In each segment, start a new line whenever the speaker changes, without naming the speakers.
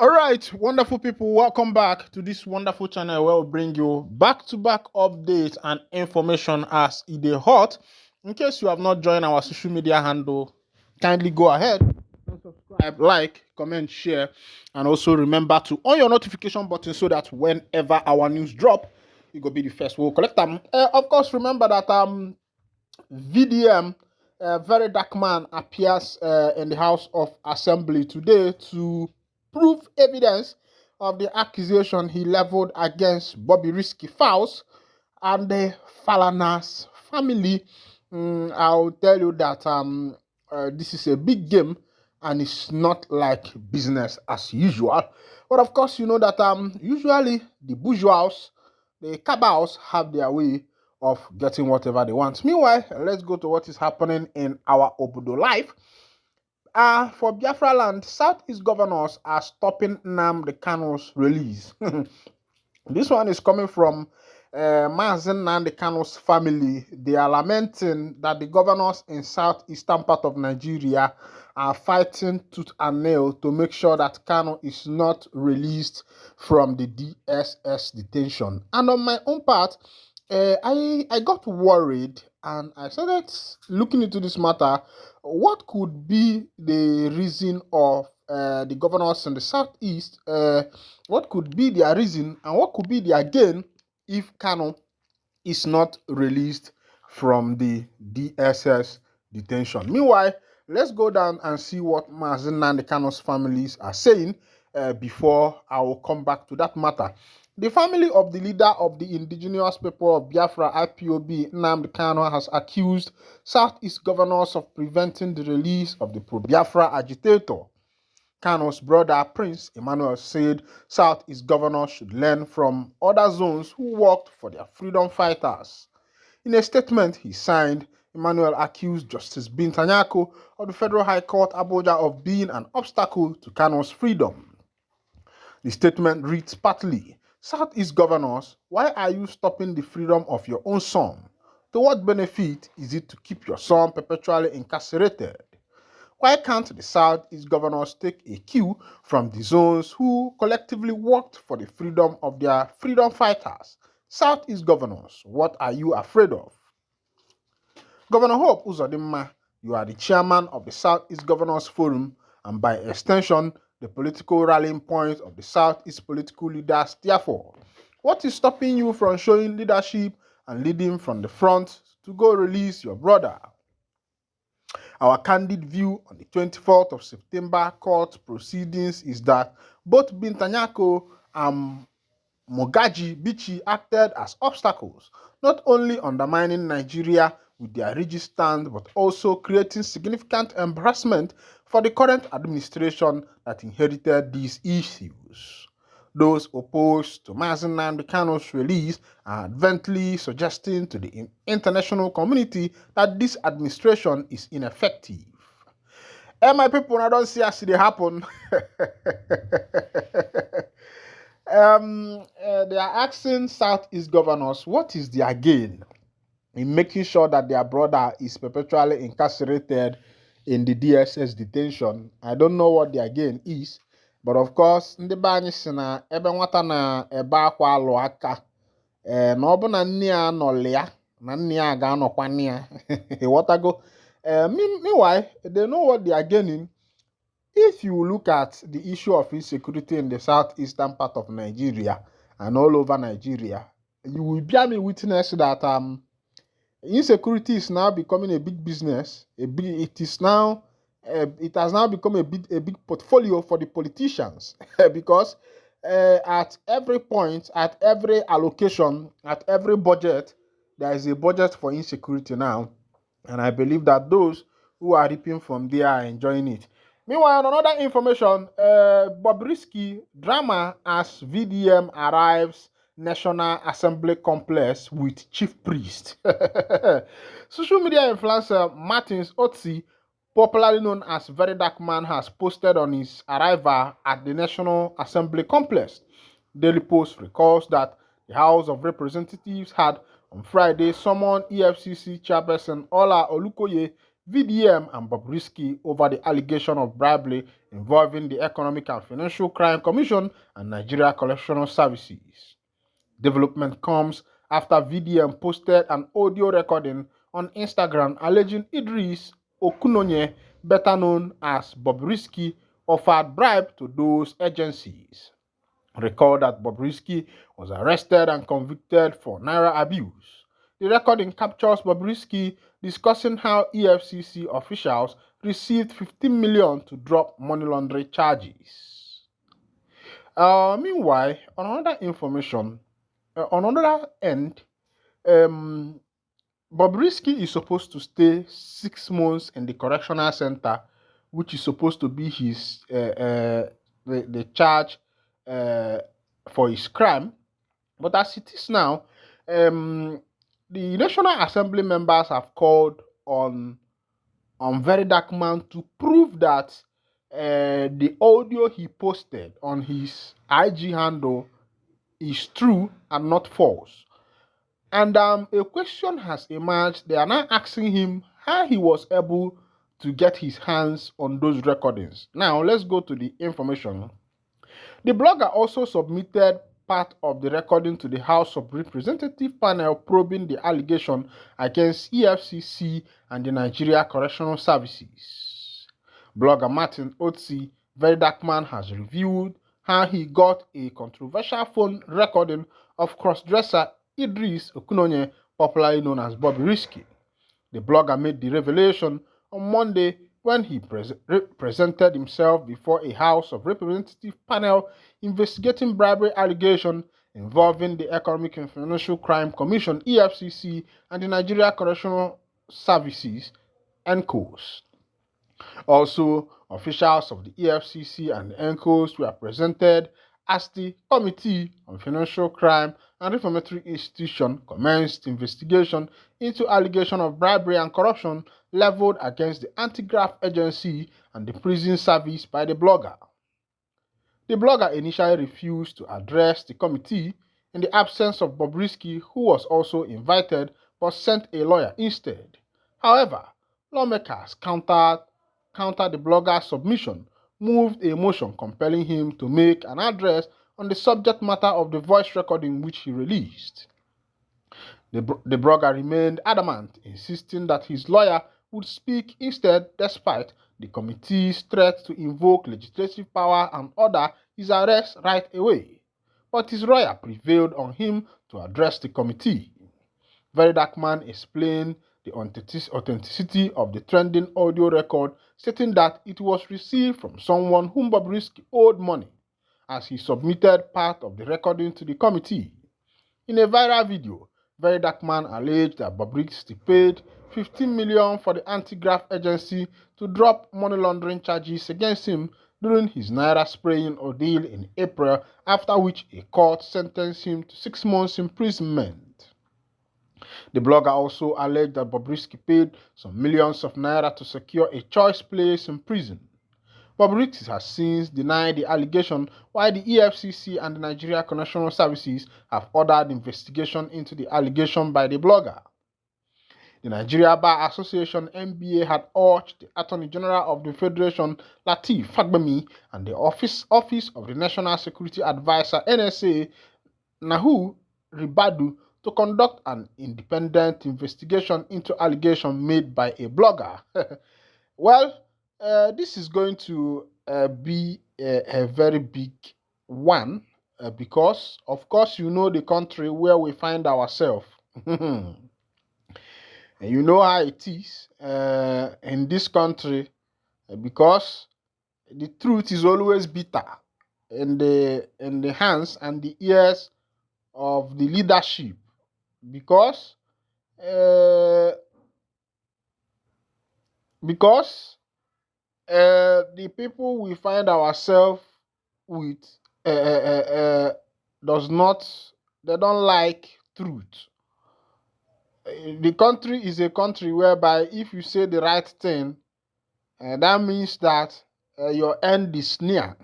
All right, wonderful people, welcome back to this wonderful channel where we bring you back-to-back updates and information as it is hot. In case you have not joined our social media handle, kindly go ahead and subscribe, like, comment, share, and also remember to on your notification button so that whenever our news drop, you go be the first. We'll collect them. Of course, remember that VDM, very dark man, appears in the House of Assembly today to prove evidence of the accusation he leveled against Bobby Risky Fowles and the Falanas family. I'll tell you that this is a big game and it's not like business as usual. But of course, you know that usually the bourgeois, the cabals have their way of getting whatever they want. Meanwhile, let's go to what is happening in our Obodo life. For Biafraland, Southeast governors are stopping Nnamdi Kanu's release. This one is coming from Mazen Nnamdi Kanu's family. They are lamenting that the governors in southeastern part of Nigeria are fighting tooth and nail to make sure that Kanu is not released from the DSS detention. And on my own part, I got worried and I started looking into this matter. What could be the reason of the governors in the southeast? What could be their reason and what could be their gain if Kanu is not released from the DSS detention? Meanwhile, let's go down and see what Mazen Nnamdi Kanu's families are saying before I will come back to that matter. The family of the leader of the indigenous people of Biafra, IPOB, Nnamdi Kanu, has accused Southeast governors of preventing the release of the pro-Biafra agitator. Kanu's brother, Prince Emmanuel, said Southeast governors should learn from other zones who worked for their freedom fighters. In a statement he signed, Emmanuel accused Justice Bintanyako of the Federal High Court, Abuja, of being an obstacle to Kanu's freedom. The statement reads partly, Southeast governors, why are you stopping the freedom of your own son? To what benefit is it to keep your son perpetually incarcerated? Why can't the Southeast governors take a cue from the zones who collectively worked for the freedom of their freedom fighters? Southeast governors, what are you afraid of? Governor Hope Uzodimma, you are the chairman of the Southeast Governors Forum and by extension, the political rallying point of the Southeast political leaders. Therefore, what is stopping you from showing leadership and leading from the front to go release your brother? Our candid view on the 24th of September court proceedings is that both Bintanyako and Mogaji Bichi acted as obstacles, not only undermining Nigeria with their rigid stand, but also creating significant embarrassment for the current administration that inherited these issues. Those opposed to Mazen Nnamdi Kanu's release are advertently suggesting to the international community that this administration is ineffective. And my people, I don't see as it happen. They are asking Southeast governors what is their gain in making sure that their brother is perpetually incarcerated in the DSS detention. I don't know what their gain is, but of course, ndị be anyị si na ebe nwata na ebe akwa alụ aka na ọ bụ na nne ya nọlị ya na nne ya ga-anọkwa nne ya. Ịghọtago? Meanwhile, they know what they are gaining. If you look at the issue of insecurity in the southeastern part of Nigeria and all over Nigeria, you will bear me witness that insecurity is now becoming a big business. It has now become a big portfolio for the politicians because at every point, at every allocation, at every budget, there is a budget for insecurity now, and I believe that those who are reaping from there are enjoying it. Meanwhile, on another information, Bobrisky drama as VDM arrives National Assembly complex with chief priest. Social media influencer Martins Otsi, popularly known as Very Dark Man, has posted on his arrival at the National Assembly complex. Daily Post recalls that the House of Representatives had on Friday summoned EFCC chairperson Ola Olukoye VDM and Bobrisky over the allegation of bribery involving the Economic and Financial Crime Commission and Nigeria Correctional Services. Development comes after VDM posted an audio recording on Instagram alleging Idris Okunonye, better known as Bobrisky, offered bribe to those agencies. Recall that Bobrisky was arrested and convicted for naira abuse. The recording captures Bobrisky discussing how EFCC officials received 15 million to drop money laundering charges. Meanwhile, on another end, Bobrisky is supposed to stay 6 months in the correctional center, which is supposed to be his the charge for his crime. But as it is now, the National Assembly members have called on Very Dark Man to prove that the audio he posted on his IG handle is true and not false. And a question has emerged. They are now asking him how he was able to get his hands on those recordings. Now, let's go to the information. The blogger also submitted part of the recording to the House of Representatives panel probing the allegation against EFCC and the Nigeria Correctional Services. Blogger Martin Otsi, Very Dark Man, has reviewed how he got a controversial phone recording of crossdresser Idris Okunonye, popularly known as Bobrisky. The blogger made the revelation on Monday when he presented himself before a House of Representatives panel investigating bribery allegations involving the Economic and Financial Crime Commission (EFCC) and the Nigeria Correctional Services (ENCOS). Also, officials of the EFCC and the ENCOS were presented as the Committee on Financial Crime and Reformatory Institution commenced investigation into allegations of bribery and corruption leveled against the anti-graft agency and the prison service by the blogger. The blogger initially refused to address the committee in the absence of Bobrisky, who was also invited but sent a lawyer instead. However, lawmakers countered the blogger's submission, moved a motion compelling him to make an address on the subject matter of the voice recording which he released. The blogger remained adamant, insisting that his lawyer would speak instead despite the committee's threat to invoke legislative power and order his arrest right away. But his lawyer prevailed on him to address the committee. Very Dark Man explained the authenticity of the trending audio record, stating that it was received from someone whom Bobrisky owed money, as he submitted part of the recording to the committee. In a viral video, Very Dark Man alleged that Bobrisky paid 15 million for the anti-graft agency to drop money laundering charges against him during his naira spraying ordeal in April, after which a court sentenced him to 6 months imprisonment. The blogger also alleged that Bobrisky paid some millions of naira to secure a choice place in prison. Bobrisky has since denied the allegation, while the EFCC and the Nigeria Correctional Services have ordered investigation into the allegation by the blogger. The Nigeria Bar Association (NBA) had urged the Attorney General of the Federation, Lateef Fagbemi, and the Office of the National Security Advisor (NSA), Nuhu Ribadu, to conduct an independent investigation into allegations made by a blogger. Well, this is going to be a very big one because, of course, you know the country where we find ourselves. And you know how it is in this country, because the truth is always bitter in the hands and the ears of the leadership, because the people we find ourselves with they don't like truth. The country is a country whereby if you say the right thing, that means that your end is near.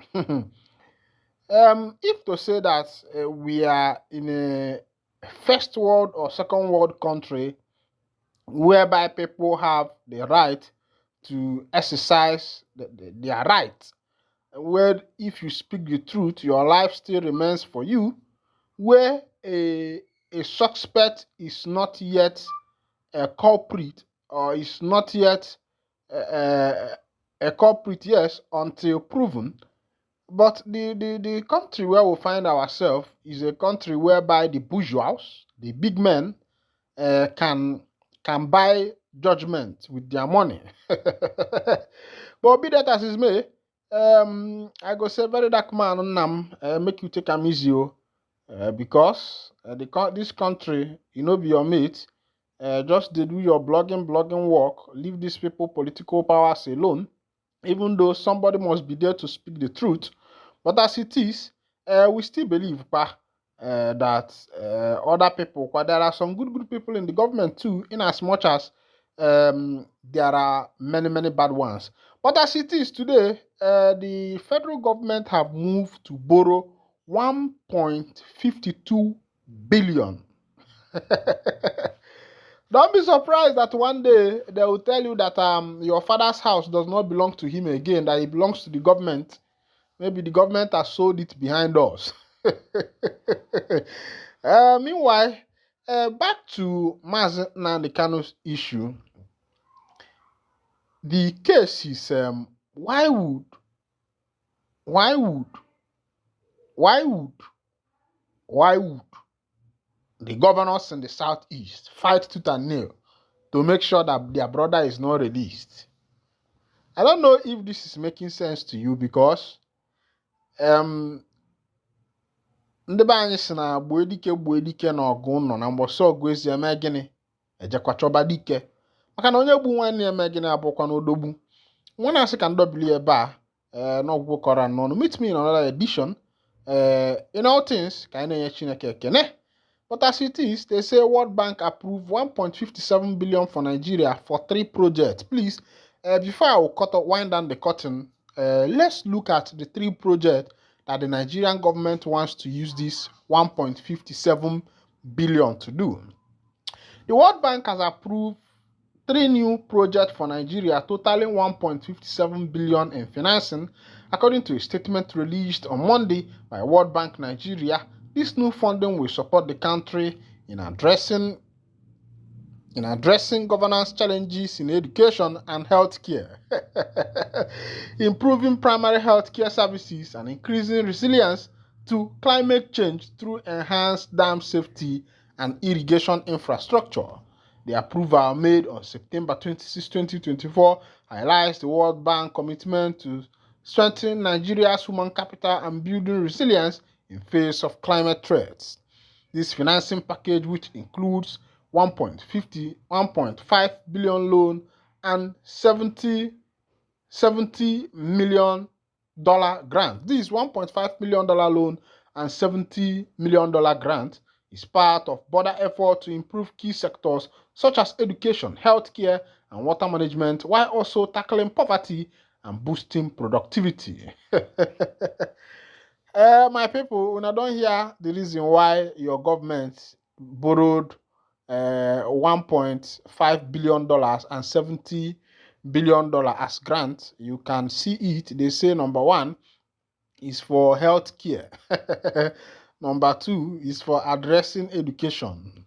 If to say that we are in a first world or second world country whereby people have the right to exercise their right, where if you speak the truth, your life still remains for you, where a suspect is not yet a culprit or is not yet a culprit, yes, until proven. But the country where we find ourselves is a country whereby the bourgeois, the big men, can buy judgment with their money. But be that as it may, I go say very dark man nam make you take am easy, because this country, be your mate. Just dey do your blogging work. Leave these people political powers alone. Even though somebody must be there to speak the truth, but as it is, we still believe that other people, there are some good people in the government too, in as much as there are many bad ones. But as it is today, the federal government have moved to borrow 1.52 billion. Don't be surprised that one day they will tell you that your father's house does not belong to him again, that it belongs to the government. Maybe the government has sold it behind us. Meanwhile, back to Mazi Nnamdi Kanu's issue. The case is why would the governors in the southeast fight tooth and nail to make sure that their brother is not released? I don't know if this is making sense to you, because ndị be anyị si na gbuo dike na ọgụ nọ na mgbọsị ọgụ ezi eme gịnị ejekwa chọba dike, maka na onye gbu nwanne eme gịnị abụkwa n'odogbu. Nwa na-asị ka ndọbili ebe a n'ọgwụgwụ kọrọ n'ọnụ. Meet me in another edition. In all things ka anyị na-enye Chineke ekene. But as it is, they say World Bank approved 1.57 billion for Nigeria for 3 projects. Please, before I will wind down the curtain, let's look at the 3 projects that the Nigerian government wants to use this 1.57 billion to do. The World Bank has approved 3 new projects for Nigeria, totaling 1.57 billion in financing, according to a statement released on Monday by World Bank Nigeria. This new funding will support the country in addressing governance challenges in education and healthcare, improving primary healthcare services, and increasing resilience to climate change through enhanced dam safety and irrigation infrastructure. The approval made on September 26, 2024 highlights the World Bank commitment to strengthening Nigeria's human capital and building resilience in face of climate threats. This financing package, which includes 1.5 billion loan and $70 million grant. This $1.5 million loan and $70 million grant is part of broader effort to improve key sectors such as education, healthcare, and water management, while also tackling poverty and boosting productivity. My people, when I don't hear the reason why your government borrowed $1.5 billion and $70 billion as grant, you can see it. They say number 1 is for health care. Number 2 is for addressing education.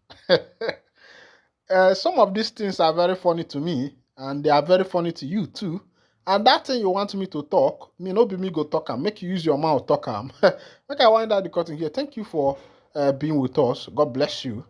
Some of these things are very funny to me, and they are very funny to you too. And that thing you want me to talk, no be me go talk am. Make you use your mouth talk am. Make I wind out the curtain here. Thank you for being with us. God bless you.